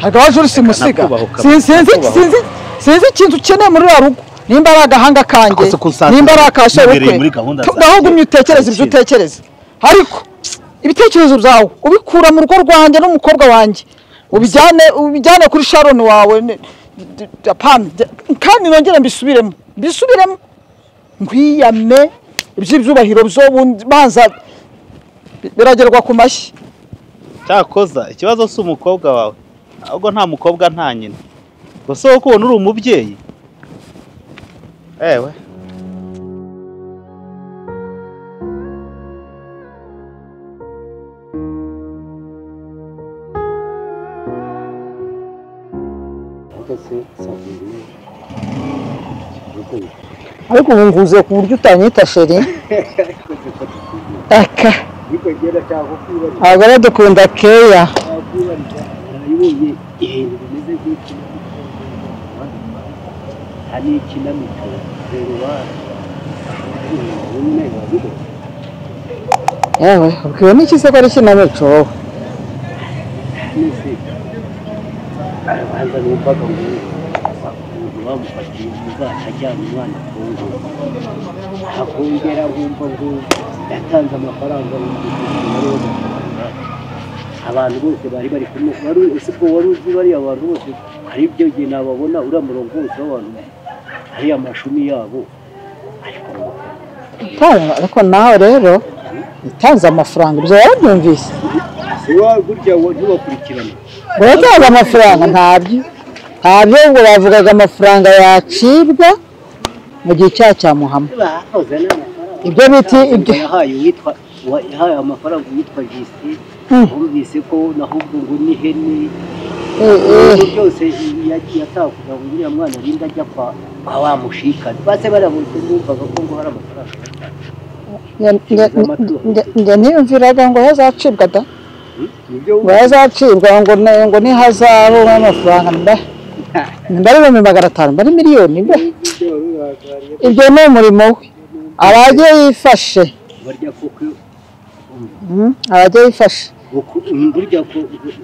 hagawaje uri simusiga sinzi ikintu ukeneye muri rugo nimba ari agahanga kanjye nimba ari akashe ukwe ndahugumye utekereza ibyo utekereza ariko ibitekerezo byawe ubikura mu rugo rwanjye n'umukobwa wanjye ubijyane kuri Sharon wawe kandi nongere mbisubiremo nkwiyame iby'ubahiro byo banza biragerwa ku mashyi cyakoza ikibazo si umukobwa wawe ahubwo nta mukobwa nta nyina gusa uko ubona uri umubyeyi ewe ariko ubu nguze ku buryo utanyita sheri aka abagore dukunda keya yewe ubwiwe n'iki se ko ari ikinamico wowe bamufatiye umugati ajyana umwana Kongo akongera bumva ngo yatanze amafaranga abantu bose bari kumwe wari uzi bari abantu bose hari ibyo gihe nababona uriya murongo wose w'abantu hari amashumi yabo ariko nawe rero utanze amafaranga ibyo warabyumvise burya ntibakurikirane uratanze amafaranga ntabyo ubwo bavugaga amafaranga yacibwa mu gihe cya Muhama ibyo biti ibyo yahaye amafaranga witwa Jisi wumvise ko nahubwo ngo ni hene byose yatakuza ngo uriya mwana rinda ajya kwa wamushikana base barabutse numvaga ko ngo hari amafaranga njye ntiyumviraga ngo yazacibwa da ngo yazacibwa ngo ni hazaru n'amafaranga mbari 500 mbari miliyoni mbe ibyo ni umurimo we abagiye yifashe burya ko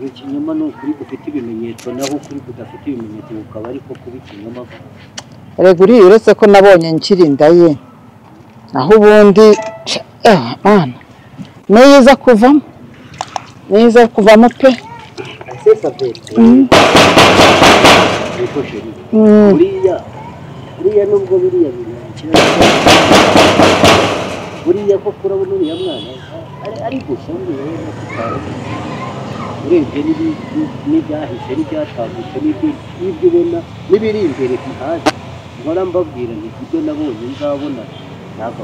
ikinyoma no kuri gufite ibimenyetso naho kuri kudafite ibimenyetso ukaba ariko kuba ikinyoma reguri uretse ko nabonye nkirinda ye naho ubundi mana niza kuvamo pe buriya nubwo biriya buriya ko kurabona uriya mwana ari gufungira urebye n'ibyahise n'ibyatambutse n'ibyo ubona n'ibiri imbere ntihazi nkora mbabwira nti ibyo nabonye nzabona ntabwo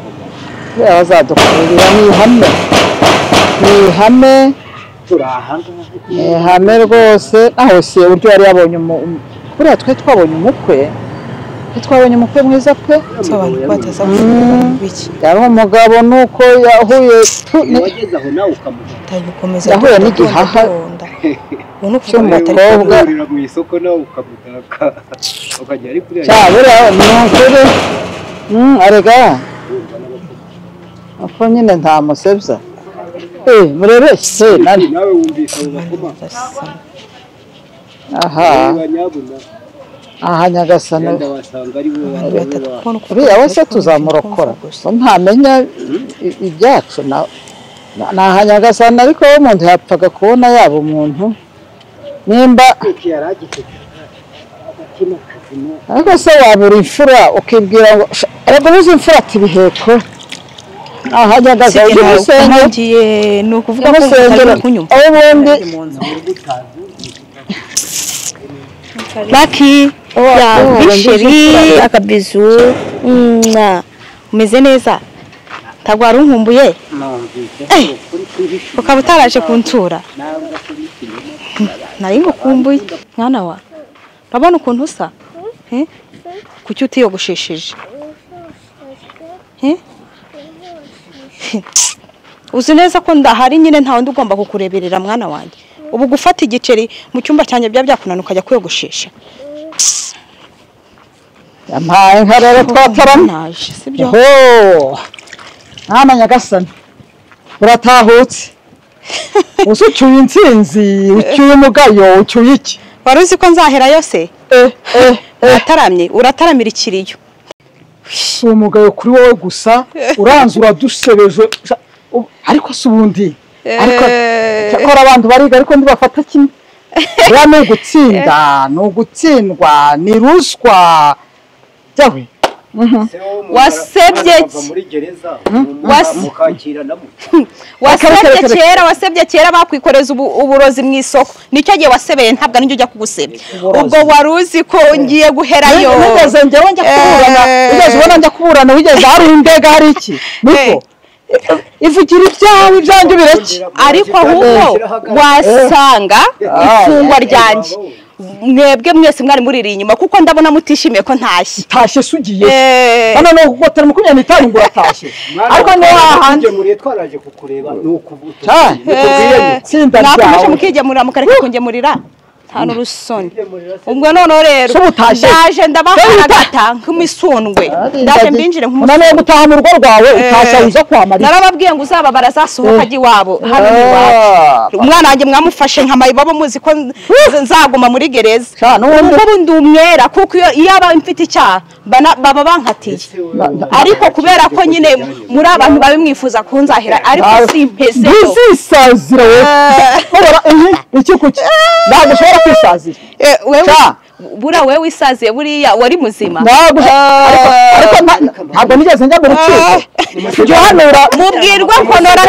bazadukorera ni ihame ihame rwose aho se uburyo yari yabonye kuriya twe twabonye umukwe mwiza pe abantu bateza biki yari umugabo nuko yahuye yahuye n'igihaha cy'umukobwa mu isoko nawe ukamutaka ukajya ari kuri cyabura n'ukuri arega ako nyine nta musebya murebeshe nawe wumvise abo bakoma aha Nyagasani uriya wese tuzamurokora ntamenya ibyacu aha Nyagasani ariko umuntu yapfaga kubona yaba umuntu nimba ariko se wabura imfura ukibwira ngo ariko uzi imfura ati biheko aha Nyagasani ngiye ni ukuvuga ko utari kunyumva ubundi Lucky ya bisheri akabizu umeze neza tagwara unkumbuye ukaba utaraje kuntura nari ngukumbuye mwana wa urabona ukuntu usa kuki utiyogoshesheje uzi neza ko ndahari nyine nta wundi ugomba kukureberera mwana wanjye ubu gufata igiceri mu cyumba cyanjye byakunana ukajya kwiyogoshesha yampaye nka rero twatarana sibyo nta Nyagasani uratahutse usucyuye intsinzi ucyuye umugayo ucyuye iki wari uzi ko nzaherayo se urataramira ikiriyo si umugayo kuri wowe gusa uranze uradusebeje ariko si ubundi ariko cyakora abantu bariga ariko ndibafata kimwe ya ni ugutsinda ni ugutsindwa ni ruswa byawe wasebye kera bakwikoreza uburozi mu isoko nicyo gihe wasebeye ntabwo n'ijya ujya kugusebya ubwo wari uzi ko ngiye guherayo nigeze njyewe njya kuburana ugeze ubona njya kuburana wigeze hari imbega hari iki niko ivugira ibyawe ibyanjye bireke ariko ahubwo wasanga ifungwa ryanjye mwebwe mwese mwari muriri inyuma kuko ndabona mutishimiye ko ntashye sugiye hano no gutera 25 ngo uratashye ariko no hahanje muri twaraje kukureba nukubuto nakomeje mukigemurira mukareka kungemurira hano rusoni ubwo none rero ndaje ndabaharagata nk'imisundwe ndaje mbinjire nk'umusundwe none gutaha mu rugo rwawe utashya uza kwamarira narababwiye ngo uzaba barazasohoka aji wabo hano ni wacu umwana wanjye mwamufashe nk'amayibobo muzi ko nzaguma muri gereza n'ubwo ndumwera kuko iyo aba mfite icyaha baba bankatiye ariko kubera ko nyine muri abantu babimwifuza kunzahira ariko simpeze uzisazira wewe iki kuki ntabwo ushobora kwisazira bura wewe wisaziye buriya wari muzima ariko ntabwo nigeze njya mu rukiko johanura mubwirwa nkonora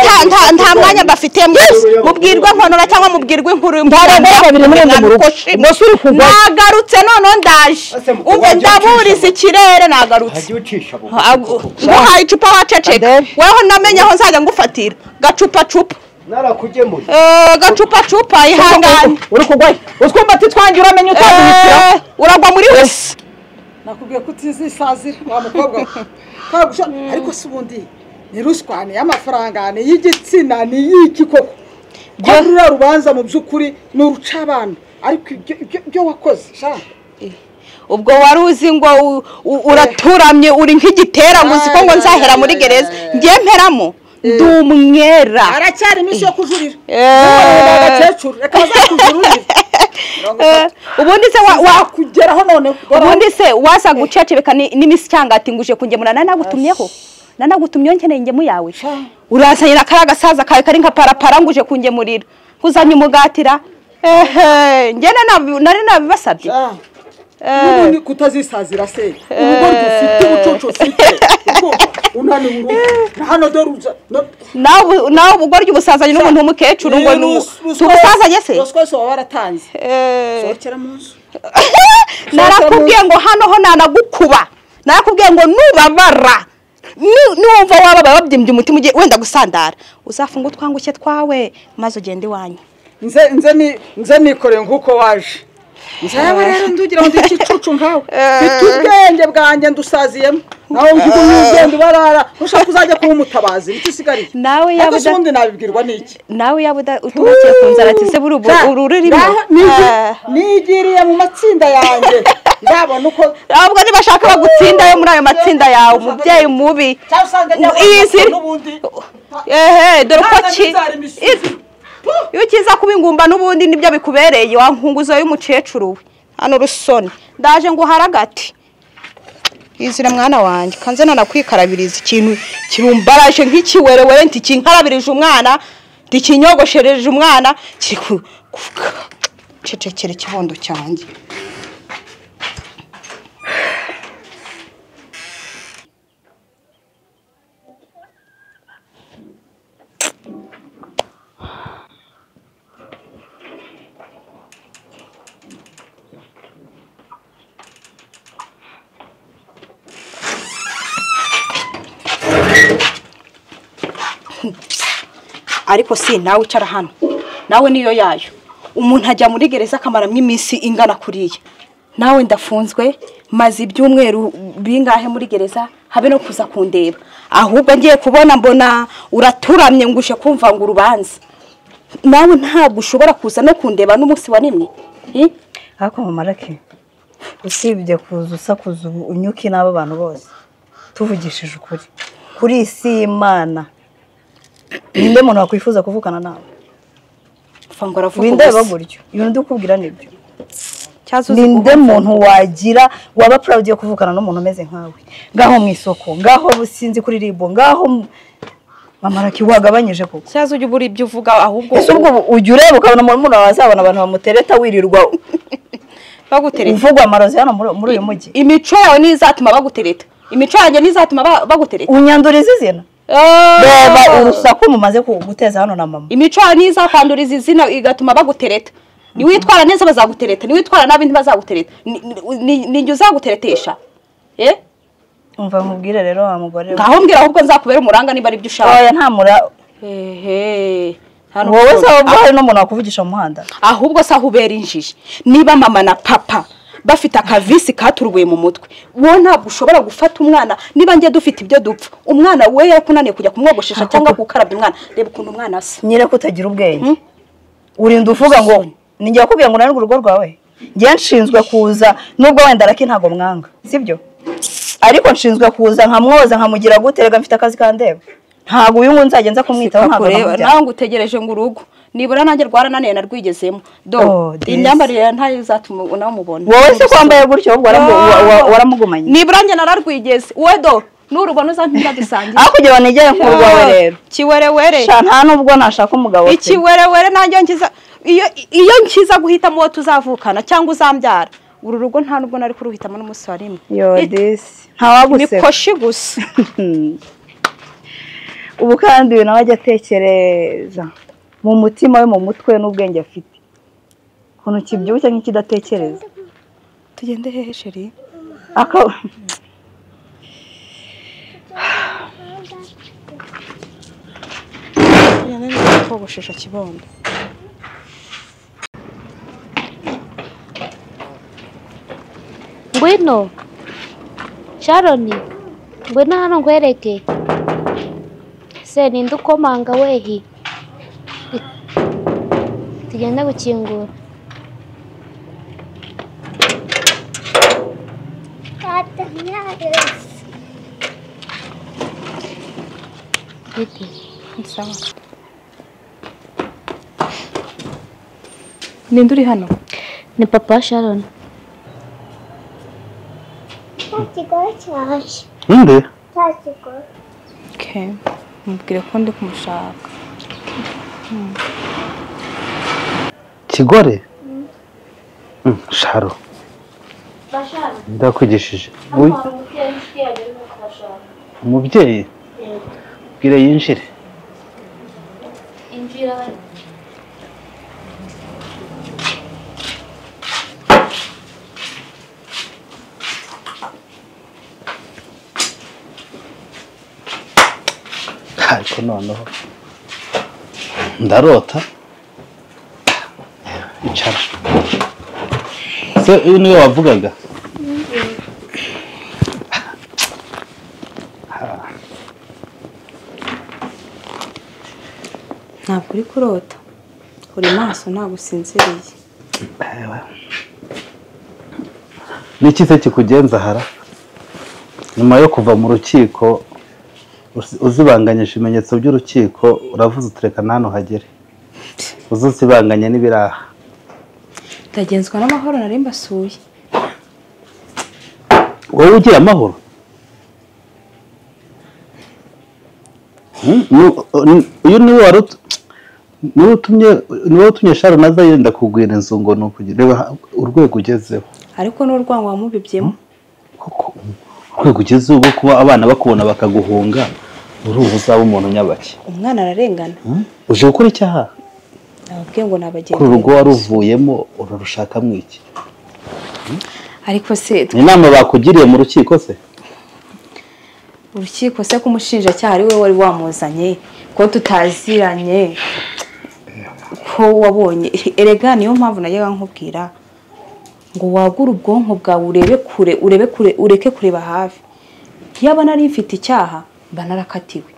nta mwanya bafite mwese mubwirwa nkonora cyangwa mubwirwa inkuru babiri muri mu rugo musuri kugwa nagarutse none ndaje umve ndaburiza ikirere nagarutse nguhaye icupa waceceka weho namenye aho nzajya ngufatira gacupa narakugemuye gacupa ihangane uri kugwa utwumva titwangira amenye utaduhitira uragwa muri wese nakubwiye ko utizisazira wa mukobwa kagusha ariko si ubundi ni ruswane y'amafaranga ni y'igitsina ni y'iki koko rura rubanza mu by'ukuri ni urucabana ariko ibyo wakoze sha ubwo wari uzi ngo uraturamye uri nk'igitera ngo uzi ko ngo nzahera muri gereza ngiye mperamo dumwera aracyari iminsi yo kujurira agakecuru reka bazakujurira ubundi se wakugeraho none ubundi se waza gucecebeka n'imisi cyangati nguje kungemura nanagutumyeho nkeneye ingemu yawe urasanyira karaga saza kawe kari nka parapara nguje kungemurira kuzanye umugatira ngene nari nabibasabye ubundi kutazisazira se ubwo dufite ubucoco ufite unani hano doruza nawe ubugoryi ubusazanye n'umuntu w'umukecuru ngo tubusazanye se twese waratanze sokera munzu narakubwiye ngo hano ho nanagukuba narakubwiye ngo nubabara numva wababa babyimbye umutima ugiye wenda gusandara uzafunga utwanguke twawe maze ugende iwanyu nze nikoreye nk'uko waje nzawe rero ndugira ngo ndikicucu nkawe bitubwenge bwanjye ndusaziyemo nawe ugende barara ushaka kuzajya kuba umutabazi bitisigariye nawe yabuda ubundi nabibwirwa niki nawe yabuda utubakiye kunzara ati se buri ururimo nigiriye mu matsinda yanjye ndabona uko ahubwo nibashaka bagutsinda yo muri ayo matsinda yawe umubyeyi mubi iziri dore ko ki iyo kiza kuba ingumba n'ubundi nibyo bikubereye wankunguzo y'umukecuru we hano rusoni ndaje ngo haragati izire mwana wanjye kanze nanakwikarabiriza ikintu kirumbaraje nk'ikiwerewere nti kinkarabirije umwana ndikinyogoshereje umwana kiri cecekere kibondo cyanjye ariko si nawe ucara hano nawe niyo yayo umuntu ajya muri gereza akamaramo iminsi ingana kuriya nawe ndafunzwe maze ibyumweru bingahe muri gereza habe no kuza kundeba ahubwo ngiye kubona mbona uraturamye ngushe kumva ngo urubanza nawe ntabwo ushobora kuza no kundeba n'umunsi wa nimwe ariko mamarake usibye kuza usakuza unyuki n'abo bantu bose tuvugishije ukuri kuri isi y'Imana ninde muntu wakwifuza kuvugana nawe fangora vuga windeba buryo iyo ndi ukubwira nibyo ninde muntu wagira waba proud yo kuvukana n'umuntu umeze nkawe ngaho mu isoko ngaho businzi kuri ribo ngaho Mamaraki wagabanyije ko cyazo ujye ubura ibyo uvuga ahubwo ujye ureba ukabona umuntu wazabona abantu bamutereta wirirwa bagutereta uvugwa amarozi hano muri uyu mujyi imico yawe nizatuma bagutereta imico yanjye nizatuma bagutereta unyanduriza izina reba urusaku mumaze guteza hano na mama imico yawe nizakwanduriza izina igatuma bagutereta ni witwara neza bazagutereta ni witwara nabi ntibazagutereta ni njye uzaguteretesha umva nkubwire rero wa mugore ngaho mbwira ahubwo nzakubera umuranga niba ari byo ushaka oya nta mura wowe se hari n'umuntu wakuvugisha mu muhanda ahubwo se ahubera injiji niba mama na papa bafite akavisi katurubuye mu mutwe wowe ntabwo ushobora gufata umwana niba njye dufite ibyo dupfa umwana we yakunaniye kujya kumwogoshesha cyangwa gukarabya umwana reba ukuntu umwana asa nyire kutagira ubwenge urinda uvuga ngo ninjye wakubwiye ngo nari urugo rwawe njye nshinzwe kuza nubwo wenda araki ntago mwanga sibyo ariko nshinzwe kuza nkamwoza nkamugira guterega mfite akazi kandeba ntago uyu nzagenza kumwitaho ntago nawe ngutegereje ngo urugo nibura nanjye rwarananiye narwigezemo imyambarire ntayo izatuma unamubona wowe se kwambaye gutyo waramugumanye nibura njye nararwigeze wowe do n'urubona uzantinda dusangiye aho kugira ngo nigere ku rwawe rero kiwerewere nta nubwo nashaka umugabo ikiwerewere nanjye nkiza iyo nkiza guhitamo uwo tuzavukana cyangwa uzambyara uru rugo nta nubwo nari kuruhitamo n'umunsi wa rimwe ntawaguseka mikoshi gusa ubu kandi uyu nawe ajya atekereza mu mutima we mu mutwe n'ubwenge afite ukuntu kibyibushye nk'ikidatekereza tugende hehe sheri kogoshesha kibondo ngwino Sharoni ngwino hano ngwereke se ninde ukomanga wehi tugenda gukingura ninde uri hano ni papa Sharon ninde mubwire ko ndi kumushaka kigore Sharo ndakwigishije umubyeyi bwire yinjire injira ariko noneho ndarota icara se uyu niwe wavugaga ntabwo uri kurota uri maso ntabwo usinziriye niki se kikugenza hara nyuma yo kuva mu rukiko uzibanganyije ibimenyetso by'urukiko uravuze utureka hano hagere uzibanganye n'ibiraha utagenzwa n'amahoro nari mbasuye wowe ugira amahoro uyu niwe utumye Sharo naza yenda kugwira inzu ngo ni ukugira urwego ugezeho ariko n'urwango wamubibyemo urwego ugezeho rwo kuba abana bakubona bakaguhunga uruhu uzaba umuntu nyabaki umwana ararengana uje gukora icyaha nababwiye ngo nabagenzi kuri urugo waruvuyemo urarushakamo iki ariko se inama bakugiriye mu rukiko se urukiko se kumushinjacyaha ari we wari wamuzanye ko tutaziranye ko wabonye erega niyo mpamvu najyaga nkubwira ngo wagure ubwonko bwawe urebe kure ureke kureba hafi yaba nari mfite icyaha mba narakatiwe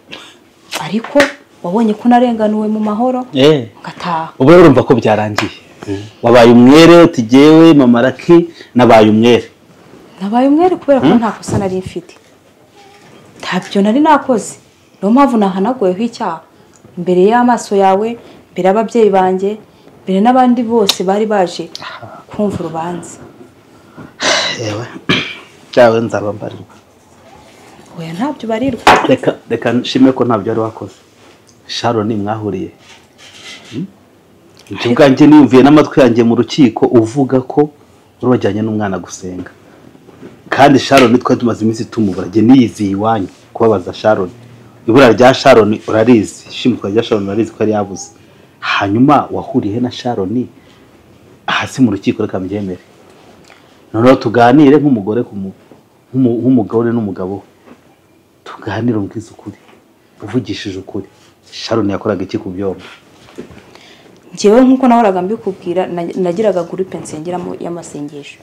ariko wabonye ko narenganuwe mu mahoro ngataha ubu rero urumva ko byarangiye wabaye umwere utigewe Mamaraki nabaye umwere kubera ko nta kosa nari mfite ntabyo nari nakoze niyo mpamvu nahanaguyeho icyaha imbere y'amaso yawe imbere y'ababyeyi banjye mbere n'abandi bose bari baje kumva urubanza. Yewe cyawe nzaba mbarirwa. Oya ntabyo barirwa. Reka nshime ko ntabyo ari wakoze. Sharon mwahuriye. Ibyo bwanjye niyumviye n'amatwi yanjye mu rukiko uvuga ko urajyanye n'umwana gusenga. Kandi Sharon twari tumaze iminsi tumubura. Je niyiziye iwanyu kubabaza Sharon. Ibura rya Sharon urarizi. Ishimutwa rya Sharon urarizi ko ari yabuze. Hanyuma wahuriye na Sharon hasi mu rukiko reka mbyemere. Noneho tuganire nk'umugore nk'umugore n'umugabo. Tuganire ubwiza ukuri. Uvugishije ukuri. Sharon yakoraga iki ku byombo? Njyewe nkuko nahoraga mbikubwira nagiraga groupe nsengeramo y'amasengesho.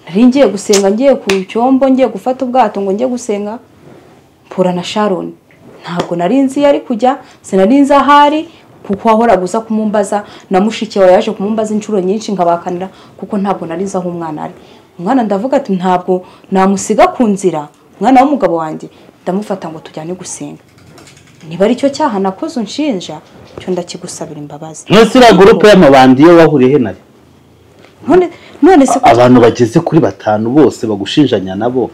Nari ngiye gusenga ngiye ku cyombo ngiye gufata ubwato ngo ngiye gusenga mpura na Sharon. Ntabwo nari nzi yari kujya sinari nzi ahari kuko ahora gusa kumumbaza na mushiki we yaje kumumbaza inshuro nyinshi nkabakanira kuko ntabwo nari nzi aho umwana ari. Umwana ndavuga ati ntabwo namusiga ku nzira umwana w'umugabo wanjye ndamufata ngo tujyane gusenga. Niba ari cyo cyaha nakoze unshinja cyo ndakigusabira imbabazi. Mwese ira groupe y'amabandi yo wahuriye henari. None se abantu bageze kuri 5 bose bagushinjanya nabo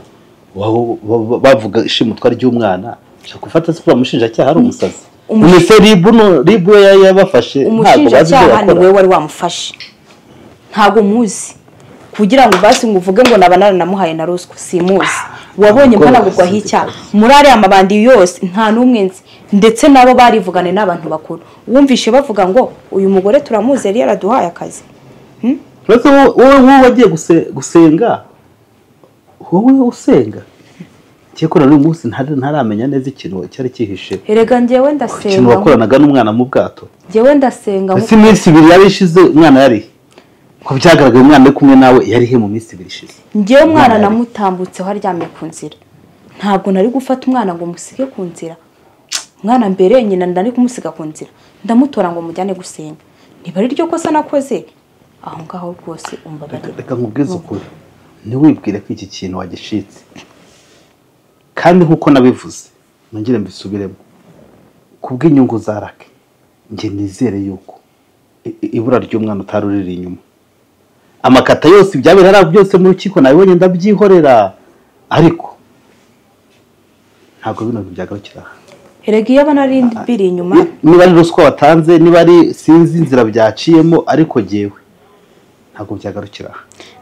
bavuga ishimutwa ry'umwana shaka gufata se kumushinja cyaha ari umusazi. Umise ribu yabafashe ntabwo bazi ko wewe wari wamufashe. Ntabwo muzi kugira ngo basi ngo uvuge ngo nabana namuhaye na ruswa simuzi. Wabonye mpanagurwa hicya muri ari amabandi yose nta numwe nzi ndetse nabo barivugane n'abantu bakuru. Wumvishe bavuga ngo uyu mugore turamuze yari yaraduhaye akazi. Rose wowe wagiye gusenga wowe usenga cyekora no munsi ntaramenya neza ikintu cyari kihishe. Erega njyewe ndasenga ikintu wakoranaga n'umwana mu bwato. Njyewe ndasenga ese iminsi 2 yarishize umwana yari ko byagaragaye umwana ari kumwe nawe yari he mu minsi 2 ishize. Njyewe umwana namutambutseho aryamye ku nzira. Ntabwo nari gufata umwana ngo musige ku nzira. Umwana mbere nyina ndari kumusiga ku nzira ndamutora ngo mujyane gusenga. Niba ari ryo kosa nakoze aho ngaho rwose umbabarira. Reka nkubwize ukuri ntiwibwire ko iki kintu wagishitse kandi nkuko nabivuze nongere mbisubiremo kubw'inyungu za Rake nge nizere yuko ibura ry'umwana utarurira inyuma amakata yose ibyabera byose mu rukiko nabibonye ndabyihorera ariko ntabwo bino byagarukira. Erega iyo banarindi biri inyuma niba ari ruswa watanze niba ari sinzi inzira byaciyemo ariko jewe ntabwo byagarukira.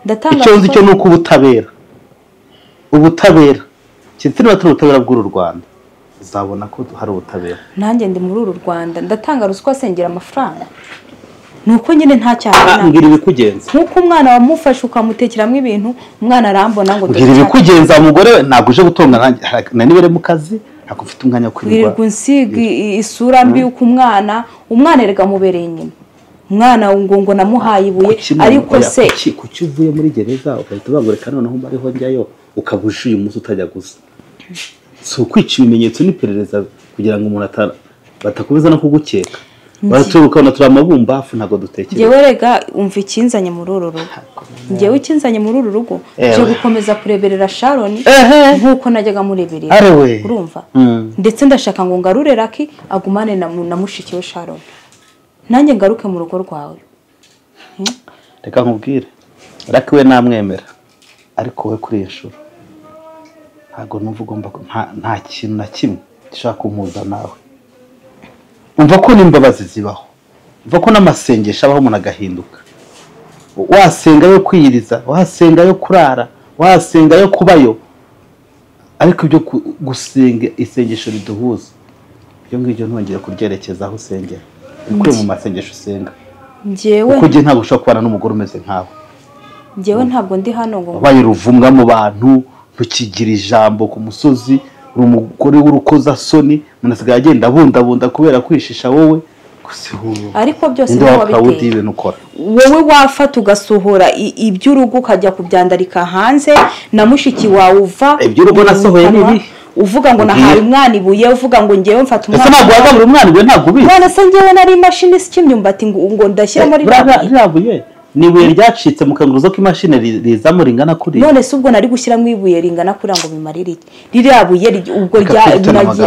Ndatanga icyo nzi cyo nuko ubutabera cyitwa ubutabera bw'uru Rwanda uzabona ko hari ubutabera. Nanjye ndi muri uru Rwanda ndatanga ruswa asengera amafaranga nuko nyine nta cyaha ngira ibikugenza nkuko umwana wamufashe ukamutekeramo ibintu umwana arambona ngo ngira ibikugenza umugore ntabwo uje gutonga nibere mu kazi ntabwo ufite umwanya kwirirwa wirirwa isura mbi uko umwana erega mubereye nyine umwana ngo namuhaye ibuye ariko se kuki uvuye muri gereza ukahita ubangureka noneho mbariho njyayo ukabusha uyu munsi utajya gusa so kwica ibimenyetso n'iperereza kugira ngo umuntu batakomeza no kugukeka baraturuka na turamabumbafu ntago dutekereza. Jewe rega umva ikinzanye muri uru rugo ngewe ikinzanye muri uru rugo cyo gukomeza kureberera Sharon nkuko najyaga mureberera urumva ndetse ndashaka ngo ngarure Raki agumane na mushiki we Sharon nanjye ngaruke mu rugo rwawe. Reka nkubwire Raki we namwemera ariko we kuri yeshuro ntago numva ugomba nta kintu na kimwe gishaka kumuza nawe. Umva ko nimbabazi zibaho umva ko n'amasengesho abaho umuntu agahinduka wasenga yo kwiyiriza wasenga yo kurara wasenga yo kubayo ariko ibyo gusenga isengesho riduhuza ibyo ngibyo ntongera kuryerekeza aho usengera ukuri mu masengesho usenga. Njyewe kuko ntabwo ushobora kubana n'umugore umeze nkawe. Njyewe ntabwo ndi hano ngo bayiruvumwa mu bantu ntukigira ijambo ku musozi umugore w'urukoza soni munasigaye agenda bundabunda kubera kwishisha wowe gusihuye ariko byose wabiteye wowe wafata ugasohora iby'urugo ukajya kubyandarika hanze na mushiki wawe uva iby'urugo nasohoye nibi uvuga ngo nahaye umwana ibuye uvuga ngo ngewe mfata umwana ese ntabwo wagabura umwana ibuye ntabwo ubizi none se ngewe nari imashini sikimyumbati ngo ndashyira muri rabuye nibuye ryacitse mu kanguruzo k'imashini rizamo ringana kuri none se ubwo nari gushyira mu ibuye ringana kuri ngo bimarire iki rirabuye ubwo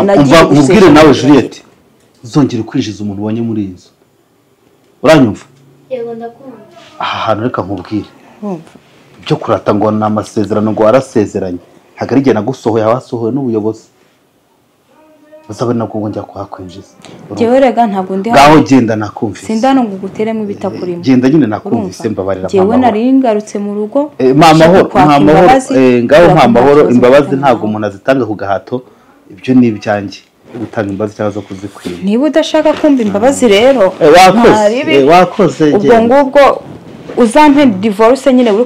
nagiye ubwire nawe Juliette uzongera kwinjiza umuntu ubonye muri inzu uranyumva Yego ndakumva. aha hantu reka nkubwire byo kurata ngo ni amasezerano ngo warasezeranye ntabwo ari igihe nagusohoye wasohowe n'ubuyobozi uzabe nabwo ngo njya kuhakwinjiza Jewe rega ntabwo ndi ngaho genda nakumvise sindano ngo guteremo bitakurimo genda nyine nakumvise mbabarira jewe nari ngarutse mu rugo mahoro ngaho nta mahoro imbabazi ntabwo umuntu azitanga ku gahato ibyo ni ibyanjye gutanga imbabazi cyangwa zo kuzikwiye niba udashaka kumva imbabazi rero wakoze ubwo ngubwo uzampe divorce nyine uri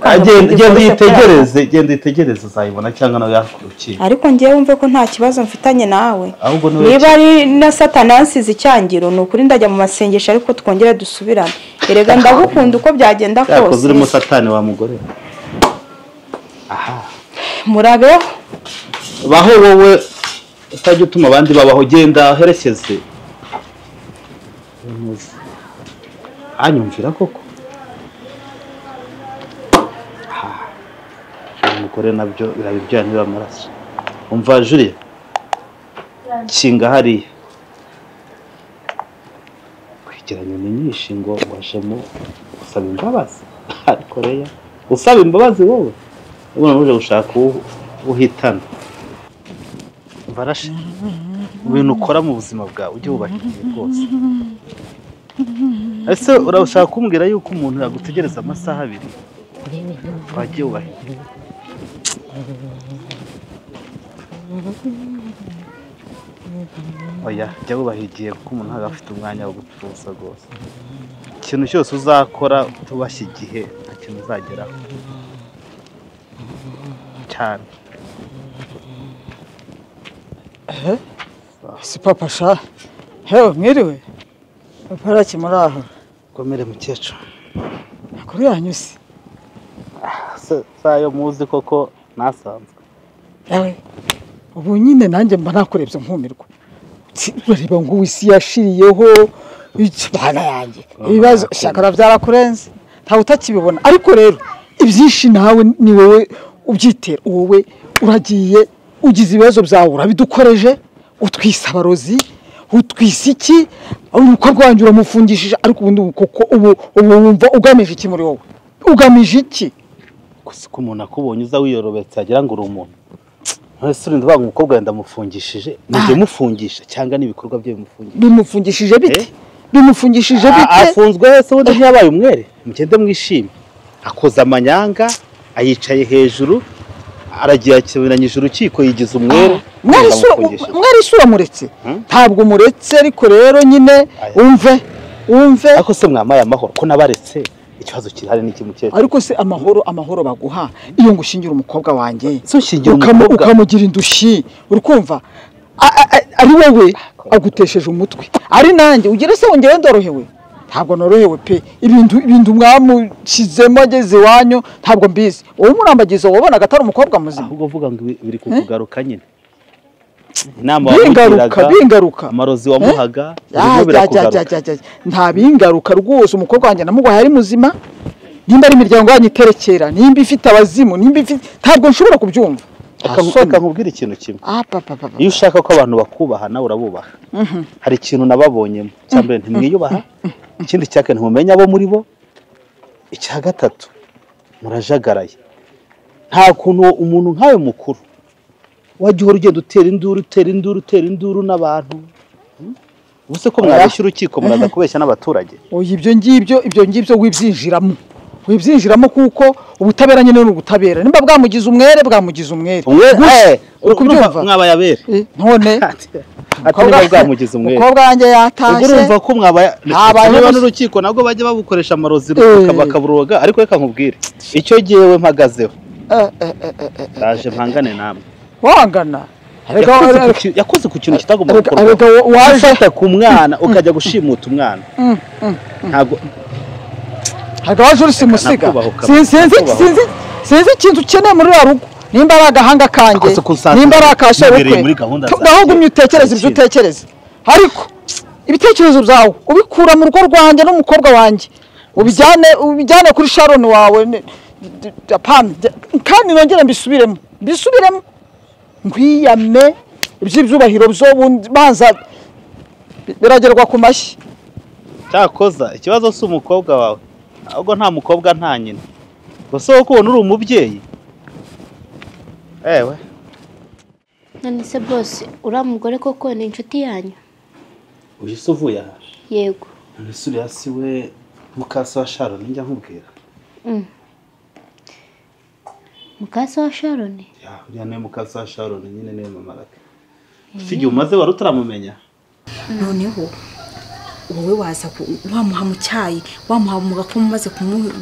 genda itegereze uzayibona cyangwa nawe yakurukiye ariko ngiye wumve ko nta kibazo mfitanye nawe niba ari na satani yansize icyangiro ni ukuri ndajya mu masengesho ariko twongere dusubirane erega ndagukunda uko byagenda kose yakoze urimo satani wa mugore aha murabeho baho wowe utajya utuma abandi babaho genda herekeze anyumvira koko umugore nabyo birabiryoha niba amaraso umva Julia kinga hariya kwegeranya inyinshi ngo washemo usaba imbabazi ariko reya usaba imbabazi wowe ubona uje gushaka uhitana barashe ibintu ukora mu buzima bwawe ujye wubahiriza rwose ese urashaka kumbwira yuko umuntu yagutegereza amasaha 2 wagiye wubahiriza oya jya wubahigiye kuko umuntu ntabwo afite umwanya wo gutuza rwose ikintu cyose uzakora tubashye igihe nta kintu uzageraho cyane si papa sha hewe mwiriwe papa arakimuri aho komere mukecuru kuri yanyuze sayo muzi koko nasanzwe yawe ubu nyine nanjye mba nakurebye nkumirwa urareba ngo isi yashiriyeho bana yanjye ibibazo shakara byarakurenze ntawe utakibibona ariko rero ibyinshi nawe ni wowe ubyitera wowe uragiye ugize ibibazo byawe urabidukoreje utwisa abarozi utwisa iki umukobwa wanjye uramufungishije ariko ubundi koko ubu wumva ugamije iki muri wowe ugamije iki ko umuntu akubonye uza wiyorobetse agira ngo uri umuntu ese urinda banga umukobwa wenda mufungishije nijye mufungisha cyangwa n'ibikorwa bye bimufungishije bite bimufungishije bite afunzwe wese ubundi ntiyabaye umwere mugende mwishime akoza amanyanga ayicaye hejuru aragiye akibiranyije urukiko yigize umwere mwari isura muretse ntabwo muretse ariko rero nyine umve ariko se mwamaye amahoro ko nabaretse ikibazo kirahari n'iki mukecuru ariko se amahoro baguha iyo ngushingira umukobwa wanjye umukobwa ukamugira indushyi urikumva ari wowe agutesheje umutwe ari nanjye ugira se wongere ndorohewe ntabwo norohewe pe ibintu mwamushyizemo ageze iwanyu ntabwo mbizi wowe umurambagizo wabonaga atari umukobwa muzima ahubwo uvuga ngo biri kukugaruka nyine inama bingaruka amarozi wamuhaga nta bingaruka rwose umukobwa wanjye namugwaye ari muzima nimba ari imiryango yanyu iterekera nimba ifite abazimu nimba ifite ntabwo nshobora kubyumva reka nkubwire ikintu kimwe iyo ushaka ko abantu bakubaha nawe urabubaha hari ikintu nababonyemo cya mbere ntimwiyubaha ikindi cya kane ntimumenya abo muri bo icya gatatu murajagaraye nta kuntu umuntu nkawe mukuru wajya uhora ugenda utera induru n'abantu ubuse ko mwabeshya urukiko muraza kubeshya n'abaturage ibyo ngibyo wibyinjiramo kuko ubutabera nyine ni ubutabera nimba bwamugize umwere ukubyumva mwabaye abere none niba bwamugize umwere umukobwa wanjye yatashye urumva ko mwabaye n'urukiko nabwo bajya babukoresha amarozi bakaburoga ariko reka nkubwire icyo giyewe mpagazeho ndaje mpangane namwe wangana yakoze ku kintu kitagomba gukorwa wafata ku mwana ukajya gushimuta umwana ntabwo waje uri simusiga sinzi ikintu ukeneye muri ya rugo nimba ari agahanga kanjye nimba ari akasha ubukwe ndahugumye utekereza ibyo utekereza ariko ibitekerezo byawe ubikura mu rugo rwanjye n'umukobwa wanjye ubijyane kuri Sharon wawe kandi nongere mbisubiremo nkwiyame iby'ibyubahiro byo banza biragerwa ku mashyi cyakoza ikibazo si umukobwa wawe ahubwo nta mukobwa nta nyina gusa wowe kubona uri umubyeyi ewe none se bose uriya mugore koko ni inshuti yanyu uyu se uvuye aha yego none se uriya si we mukase wa Sharon njya nkubwira mukase wa Sharon uriya niwe mukase wa Sharon nyine niwe mama Rake si igihe umaze wari utaramumenya noneho wowe waza wamuha mu cyayi wamuha mu gakomo maze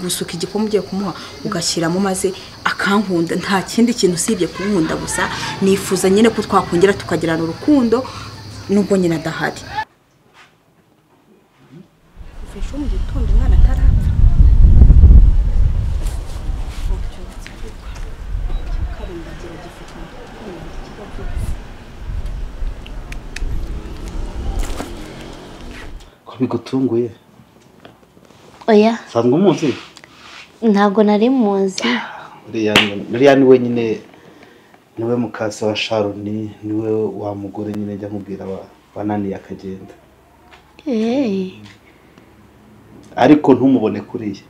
gusuka igikomo ugiye kumuha ugashyiramo maze akankunda nta kindi kintu usibye kunkunda gusa nifuza nyine ko twakongera tukagirana urukundo nubwo nyine adahari ufashe mu gitondo umwana atarapfa bigutunguye oya sanzwe umunsi ntabwo nari muzi uriya ni wenyine niwe mukase wa Sharon niwe wa mugore nyine njya mubwira wananiye akagenda ariko ntumubone kuriya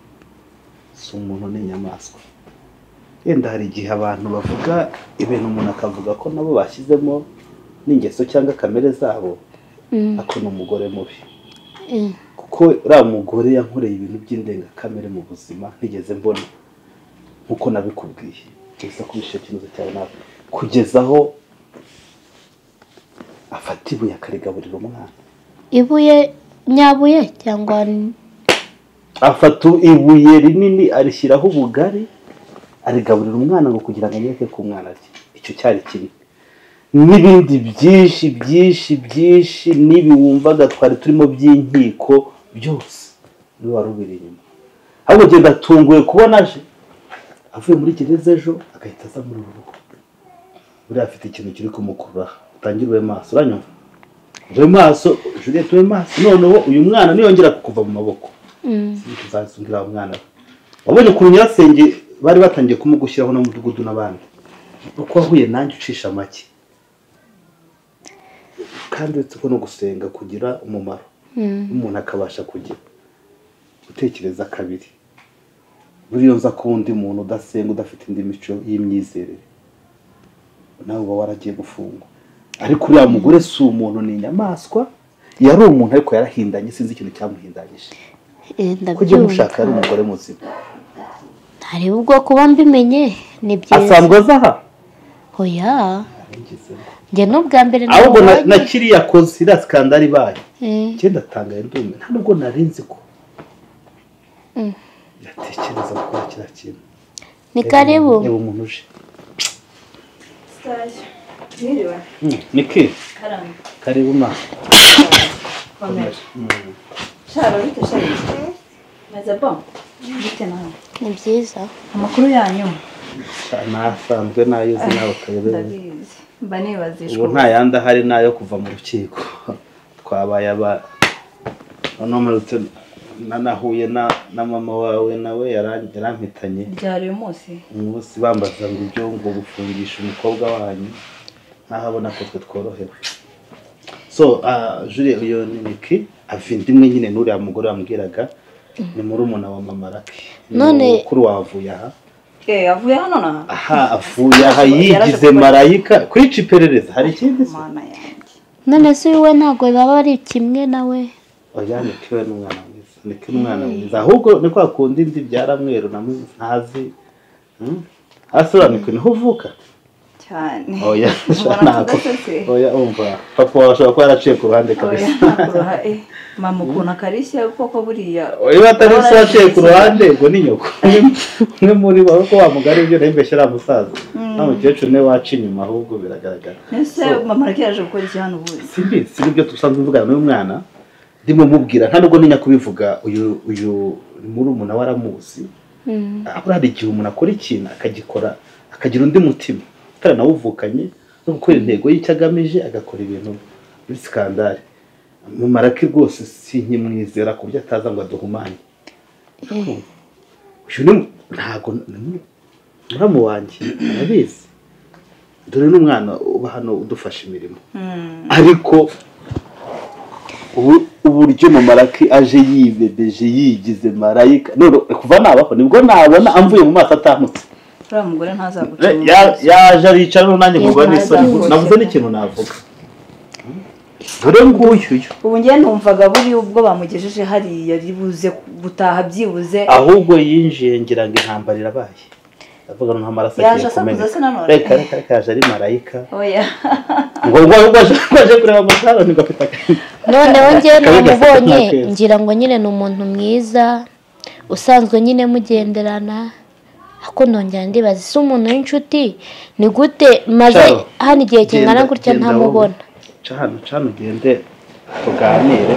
si umuntu n'inyamaswa yenda hari igihe abantu bavuga ibintu umuntu akavuga ko nabo bashyizemo n'ingeso cyangwa kamere zabo ako ni umugore mubi kuko uriya mugore yankoreye ibintu by'indengakamere mu buzima ntigeze mbona nkuko nabikubwiye gusa kubishe ikibazo cyawe nawe kugeza aho afata ibuye akarigaburira umwana ibuye nyabuye cyangwa afata ibuye rinini arishyiraho ubugari arigaburira umwana ngo kugira ngo anyeke ku mwana arye icyo cyari kimwe n'ibindi byinshi n'ibi wumvaga twari turimo by'inkiko byose niwe wari ubiri inyuma ahubwo genda atunguye kubona aje avuye muri gereza ejo agahita aza muri uru rugo buriya afite ikintu kiri kumukurura utangire ube maso uranyumva ube maso Juliette ube maso noneho uyu mwana niyongera kukuva mu maboko tuzasungirira umwana wabonye ukuntu nyirasenge bari batangiye kumugushyiraho no mudugudu n'abandi uko wahuye nanjye ucisha make kandi uretse ko no gusenga kugira umumaro umuntu akabasha kugira gutekereza kabiri buriyo nza ku wundi muntu udasenga udafite indi mico y'imyizerere nawe uba waragiye gufungwa ariko uriya mugore si umuntu ni inyamaswa yari umuntu ariko yarahindanye sinzi ikintu cyamuhindanyije kujya mushaka ari umugore muzima hari ubwo kuba mbimenye ni byiza asanzwe azaha oya njye n'ubwa mbere ahubwo na kiriya kozi iriya skandari ibaye cyenda atangaye ndume nta nubwo narinzi ko yatekereza gukora kiriya kintu ni karibu reba umuntu uje niki karibu ma Sharon bite Sharon maze bon bite nawe ni byiza amakuru yanyu nasanzwe nayo uzi nawe ukayobera mba nibazishwa ubu nta yandi ahari nayo kuva mu rukiko twabaye aba nanahuye na mama wawe nawe yarampitanye ryari uyu munsi bambaza ngo ibyo ngo gufungisha umukobwa wanyu ntahabona ko twe tworohewe so Julie uyo ni Niki afite imwe nyine n'uriya mugore wambwiraga ni murumuna wa mama Rake none kuri wavuye aha avuye hano na aha avuye aha yigize marayika kwica iperereza hari ikindi se none se we ntabwo baba ari kimwe nawe oya Niki we n'umwana mwiza Niki n'umwana mwiza ahubwo ni kwa kundi ndi byaramweru ntazi asura Niki niho uvuka cyane oya oya umva papa washobora kuba yaraciye ku ruhande kabisa mama ukuntu akarishya koko buriya oya atarishya yaciye ku ruhande ngo ni nyoko mwe muri bo ko wamugari ibyo nembeshye ari umusaza nta mukecuru ne waca inyuma ahubwo biragaragara ese mama Rake yaje gukora iki hano ubuze si ibyo tusanzwe mvugana n'uyu mwana ndimo mubwira nta nubwo ninya kubivuga uyu muri umuntu waramuzi ahubwo hari igihe umuntu akora ikintu akagikora akagira undi mutima kandi nawe uvukanye no gukora intego y'icyo agamije agakora ibintu muri skandari mama Rake rwose sinkimwizera ku buryo ataza ngo aduhumanye uyu ntago muramu wanjye arabizi dore n'umwana uba hano udufasha imirimo ariko uburyo mu maraki aje yibebeje yigize marayika none kuva nabaho nibwo nabona amvuye mu maso atamutse uriya mugore ntazaguca yaje aricara nanjye ngurwa n'isoni navuze n'ikintu navuga dore nguyu ubu ngiye numvaga buri ubwo bamugejeje hariya ribuze gutaha byibuze ahubwo yinjiye ngira ngo intambara irabaye avuga nta maraso agiye kumenya reka yaje ari marayika oya ngo aje kureba amasaro nibwo afite noneho njye namubonye ngira ngo nyine ni umuntu mwiza usanzwe nyine mugenderana ako nongera ndibaza ese umuntu w'inshuti ni gute maze hano igihe kingana gutya ntamubona cana ugende tuganire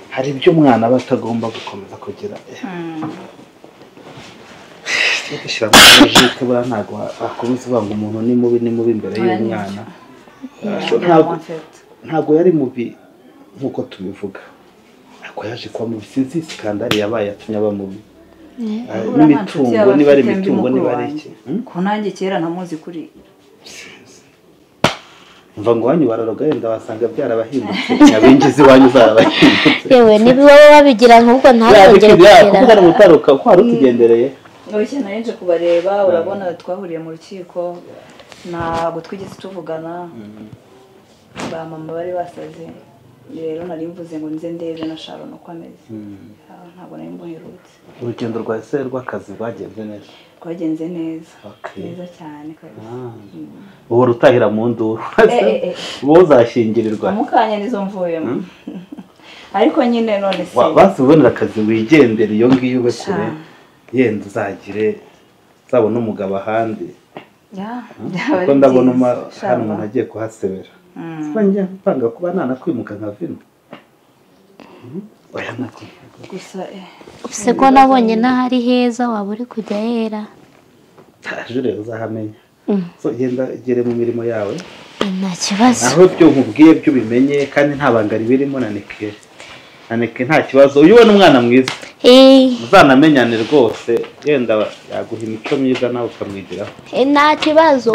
hari ibyo umwana aba atagomba gukomeza kugira gushyira mu jike buriya ntabwo wakomeza uvuga ngo umuntu ni mubi imbere y'umwana ntabwo yari mubi nk'uko tubivuga ariko yaje kuba mubi sinzi skandari yabaye yatumye aba mubi n'imitungo niba ari imitungo niba ari iki ko nanjye kera ntamuzi kuri mva ngo wanyu bararoga yenda wasanga byarabahindutse nyabingizi wanyu zarabahindutse yewe niba wowe wabigira nk'ubwo ntazongere kugera kuvuga no gutaruka ko hari utugendereye Nabishye naje kubareba urabona twahuriye mu rukiko ntabwo twigeze tuvugana ba mama bari basaze rero nari mvuze ngo nze ndebe na Sharon uko ameze ntabwo nari mbuherutse urugendo rwa se rw'akazi rwagenze neza rwagenze neza neza cyane kabisa uwo rutahira mu nduru uwo uzashingirirwa mukanya nizo mvuyemo ariko nyine none se basubonera akazi wigendera iyo ngiyo ube kure yenda uzagire uzabona umugabo ahandi kuko ndabona hano umuntu agiye kuhasebera njya mpanga kuba nanakwimuka nka vino oya nako gusa ko nabonye n'ahari heza waba uri kujya hera jure uzahamenya so genda gere mu mirimo yawe nta kibazo aho byo nkubwiye byo bimenye kandi nta bangari birimo naneke nta kibazo uyu ubona umwana mwiza muzanamenyane rwose yenda yaguha imico myiza nawe ukamwigiraho nta kibazo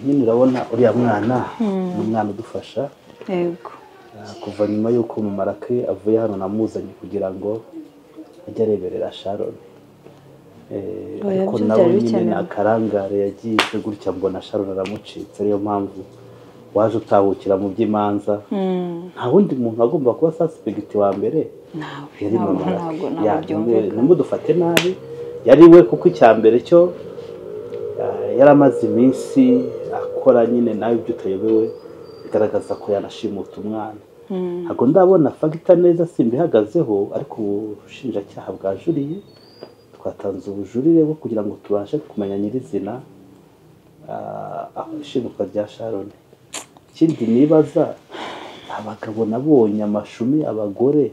nyine urabona uriya mwana ni umwana udufasha yego kuva nyuma y'uko mu marake avuye hano namuzanye kugira ngo ajye areberera Sharon ariko nawe nyine ni akarangare yagiye gutya mbona Sharon aramucitse ariyo mpamvu waje utahukira mu by'imanza nta wundi muntu agomba kuba suspect wa mbere yari mu marake nimba dufate nabi yari we kuko icya mbere cyo yaramaze iminsi akora nyine nawe ibyo utayobewe bigaragaza ko yanashimuta umwana ntabwo ndabona fagita neza simbihagazeho ariko ubushinjacyaha bwajuriye twatanze ubujurire bwo kugira ngo tubashe kumenya nyirizina ishimuka rya Sharon ikindi nibaza abagabo nabonye amashumi abagore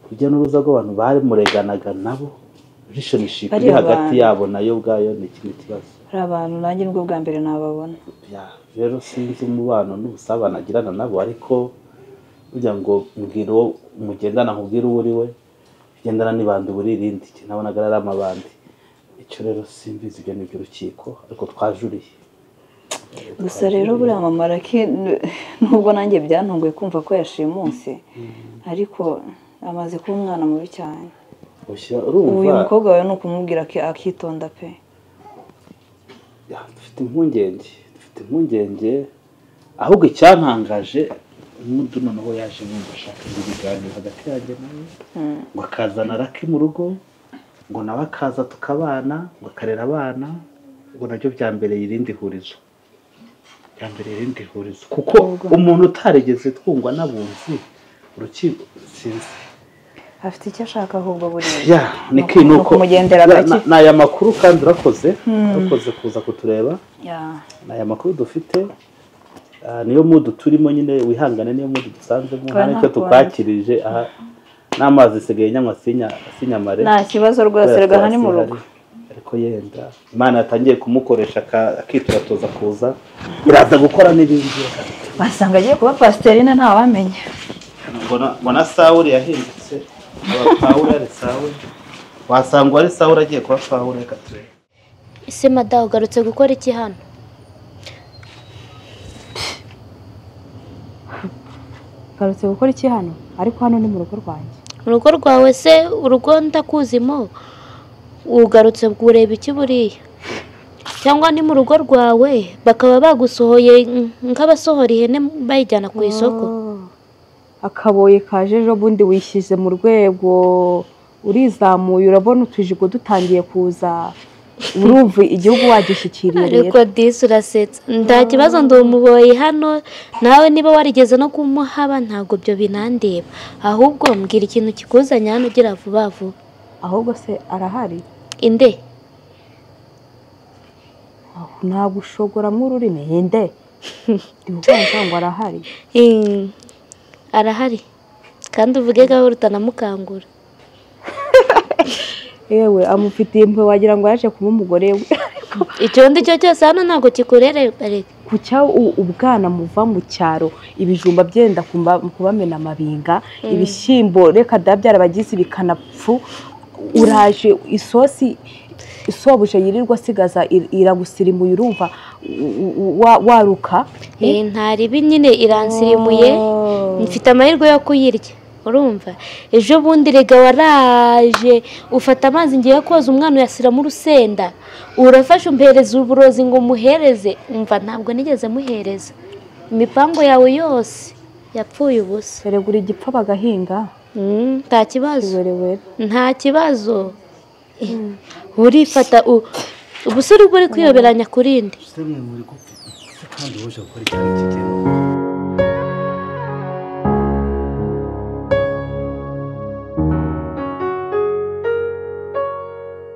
urujya n'uruza rw'abantu bamureganaga nabo relationship iri hagati yabo nayo ubwayo ni ikindi kibazo hari abantu nanjye nibwo bwa mbere nababona rero sinzi umubano n'ubusabane agirana nabo ariko kugira ngo mbwira uwo mugendana nkubwire uwo uri we ugendana n'ibandi uburirindi nabonaga ari amabandi icyo rero simbizi ibyo n'ibyo urukiko ariko twajuriye gusa rero buriya mama Raki nubwo nanjye byantunguye kumva ko yashimuse ariko amaze kuba umwana mubi cyane uyu mukobwa wawe ni ukumubwira akitonda pe dufite impungenge ahubwo icyantangaje n'undi noneho yaje numva ashaka ibiganiro hagati yanjye nawe ngo akazana Raki mu rugo ngo nawe akaza tukabana ngo akarera abana ngo nabyo byambereye irindi hurizo kuko umuntu utarigeze twungwa n'abunzi urukiko sinzi afite icyo ashaka ahubwo buriya niki nuko na aya makuru kandi urakoze kuza kutureba na aya makuru dufite niyo mudu turimo nyine wihangane niyo mudu dusanzemo hano icyo tukwakirije aha n'amazi sigaye nyanywa sinyamare nta kibazo rwose rega hani mu rugo ariko yenda Imana yatangiye kumukoresha akituratoza kuza iraza gukora n'ibindi wasanga agiye kuba pasiterine ntawamenya mbona Sawuli yahindutse Pawulo ari Sawuli wasanga ari Sawuli agiye kuba Pawulo reka turebe ese madamu ugarutse gukora iki hano garutse gukora iki hano ariko hano ni mu rugo rwanjye. Mu rugo rwawe se urugo ndakuzimo ugarutse kureba iki buriya cyangwa ni mu rugo rwawe bakaba bagusohoye nk'abasohora ihene bayijyana ku isoko. Akaboye kaje ejo bundi wishyize mu rwego urizamuye urabona utujigo dutangiye kuza urumva igihugu wagishyikiriye rero. Ariko disi urasetsa nta kibazo ndi umuboyi hano nawe niba warigeze no kumuhaba ntabwo byo binandeba ahubwo mbwira ikintu kikuzanye hano ugira vuba vuba. Ahubwo se arahari inde ntabwo ushogoramo ururimi inde ndivuga ngo arahari arahari kandi uvuge gahoro utanamukangura. Yewe amufitiye impuhwe wagira ngo yaje kuba umugore we. Icyo ndi cyo cyose hano ntabwo kikurere bareke kucya ubwana muva mu cyaro ibijumba byenda kubamena amabinga ibishyimbo reka dabyara abagizi bikanapfu uraje isosi isobuje yirirwa sigaza iragusirimuye urumva waruka ntaribi nyine iransirimuye mfite amahirwe yo kuyirya urumva. Ejo bundi rega waraje ufata amazi ngiye koza umwana uyasira mu rusenda urafashe umpereza uburozi ngo muhereze umva ntabwo nigeze muhereza imipango yawe yose yapfuye ubusa. Beregura igipfa bagahinga nta kibazo nta kibazo urifata ubusore ubwo uri kwiyoberanya kurindi.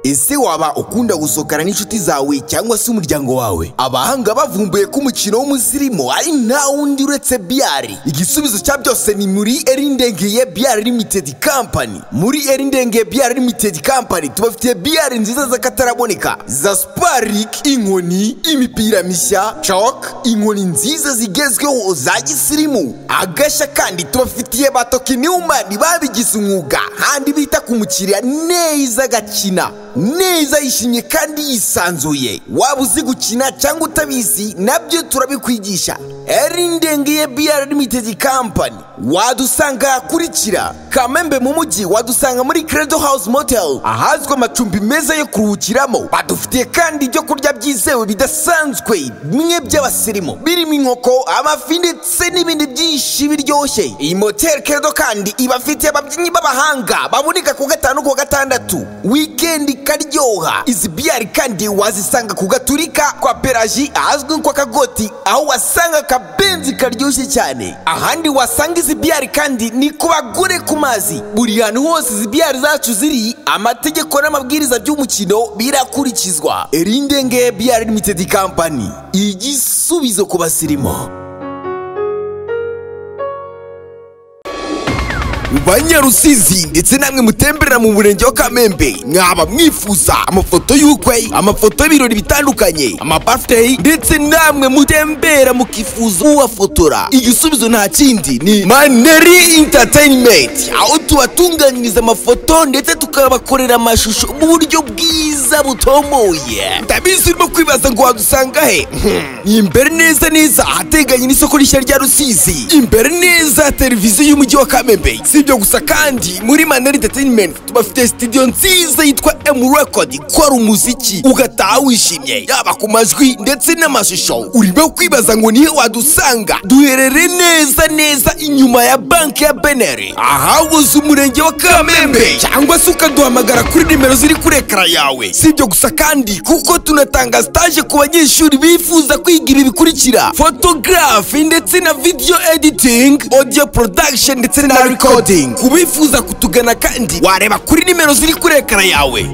Ese waba ukunda gusohokana n'inshuti zawe cyangwa se umuryango wawe? Abahanga bavumbuye ko umukino w'umusirimu ari nta wundi uretse biyari. Igisubizo cya byose ni muri Erindengeye Biyari Limited Company. Muri Erindengeye Biyari Limited Company tubafitiye biyari nziza z'akataraboneka za Spark, inkoni, imipira mishya, chalk, inkoni nziza zigezweho za gisirimu. Agasha kandi tubafitiye batoki Newman babigize umwuga handi bita ku mukiriya neza gakina neza yishimye kandi yisanzuye. Waba uzi gukina cyangwa utabizi nabyo turabikwigisha. Erindengeye Biyari Limited Company wadusanga kurikira Kamembe mu mujyi wadusanga muri Credo House Motel ahazwe amacumbi meza yo kuruhukiramo. Badufitiye kandi ibyo kurya byizewe bidasanzwe bimwe by'abasirimu birimo inkoko, amafi ndetse n'ibindi byinshi biryoshye. Iyi motel Credo kandi ibafitiye ababyinnyi b'abahanga baboneka ku gatanu ku gatandatu weekend karyoha. Izi biyari kandi wazisanga ku Gaturika kwa Pelagie ahazwi kwa Kagoti aho wasanga kabenzi karyoshye cyane. Ahandi wasanga izi biyari kandi ni ku bagore ku mazi. Buri hantu hose izi biyari zacu ziri amategeko n'amabwiriza by'umukino birakurikizwa. Erindengeye Biyari Limited Company, igisubizo ku basirimu. Banyarusizi ndetse namwe mutemberera mu murenge wa Kamembe mwaba mwifuza amafoto y'ukwe, amafoto y'ibirori bitandukanye, ama birthday ndetse namwe mutembera mukifuza uwafotora. Igisubizo nta kindi ni Maneri Entertainment aho tubatunganyiriza amafoto ndetse tukabakorera amashusho mu buryo bwiza butomoye. Ndabizi urimo kwibaza ngo wadusanga he? Ni imbere neza neza ahateganye n'isoko rishya rya Rusizi, imbere neza televiziyo y'umujyi wa Kamembe. Sibyo gusa kandi muri Maneri Entertainment tubafite studio nziza yitwa M Record ikora umuziki ugataha wishimye yaba ku majwi ndetse n'amashusho. Urimo kwibaza ngo nihe wadusanga? Duherere neza neza inyuma ya banki ya Beneri ahabuze umurenge wa Kamembe, cyangwa se ukaduhamagara kuri nimero ziri kuri ekara yawe. Sibyo gusa kandi kuko tunatanga stage ku banyeshuri bifuza kwiga ibi bikurikira: photography ndetse na video editing, audio production ndetse na recording. Kubifuza kutugana kandi wareba kuri nimero ziri kuri ekara yawe.